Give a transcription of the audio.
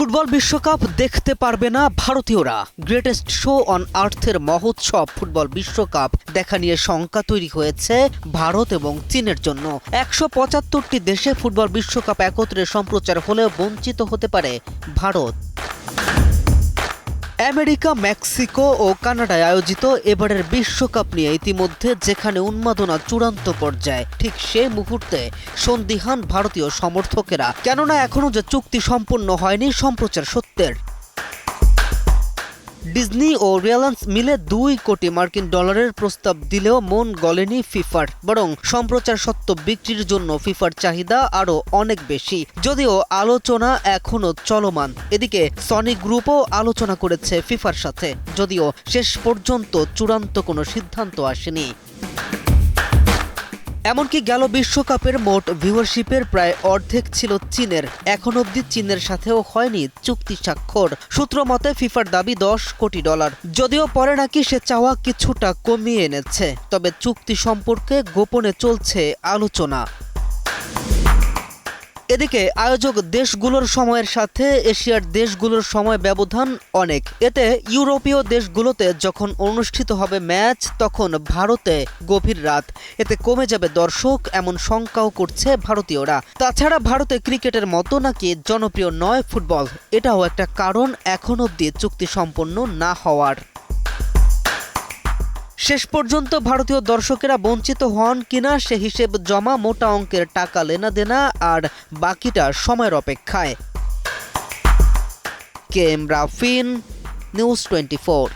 Football বিশ্বকাপ দেখতে পারবে না ভারতীয়রা। গ্রেটেস্ট শো অন আর্থের মহোৎসব ফুটবল বিশ্বকাপ দেখা নিয়ে শঙ্কা তৈরি হয়েছে ভারত এবং চীনের জন্য। ১৭৫টি দেশে ফুটবল বিশ্বকাপ একত্রে সম্প্রচার হলেও বঞ্চিত হতে পারে ভারত। আমেরিকা, মেক্সিকো ও কানাডায় আয়োজিত এবারের বিশ্বকাপ নিয়ে ইতিমধ্যে যেখানে উন্মাদনা চূড়ান্ত পর্যায়ে, ঠিক সে মুহূর্তে সন্দিহান ভারতীয় সমর্থকেরা, কেননা এখনও যে চুক্তি সম্পূর্ণ হয়নি সম্প্রচার সত্যের। ডিজনি ও রিলায়েন্স মিলে $2 কোটি প্রস্তাব দিলেও মন গলেনি ফিফার, বরং সম্প্রচার সত্ত্ব বিক্রির জন্য ফিফার চাহিদা আরও অনেক বেশি, যদিও আলোচনা এখনও চলমান। এদিকে সনি গ্রুপও আলোচনা করেছে ফিফার সাথে, যদিও শেষ পর্যন্ত চূড়ান্ত কোনো সিদ্ধান্ত আসেনি। এমনকি গেল বিশ্বকাপের মোট ভিউয়ারশিপের প্রায় অর্ধেক ছিল চীনের। এখন অবধি চীনের সাথেও হয়নি চুক্তি স্বাক্ষর। সূত্র মতে ফিফার দাবি $10 কোটি, যদিও পরে নাকি সে চাওয়া কিছুটা কমিয়ে এনেছে। তবে চুক্তি সম্পর্কে গোপনে চলছে আলোচনা। এদিকে আয়োজক দেশগুলোর সময়ের সাথে এশিয়ার দেশগুলোর সময় ব্যবধান অনেক। এতে ইউরোপীয় দেশগুলোতে যখন অনুষ্ঠিত হবে ম্যাচ, তখন ভারতে গভীর রাত। এতে কমে যাবে দর্শক, এমন শঙ্কাও করছে ভারতীয়রা। তাছাড়া ভারতে ক্রিকেটের মতো নাকি জনপ্রিয় নয় ফুটবল, এটাও একটা কারণ এখন অবধি চুক্তি সম্পন্ন না হওয়ার। শেষ পর্যন্ত ভারতীয় দর্শকেরা বঞ্চিত হন কিনা সে হিসেব জমা, মোটা অঙ্কের টাকা লেনা দেনা, আর বাকিটা সময়ের অপেক্ষায়। K M Rafin, news 24।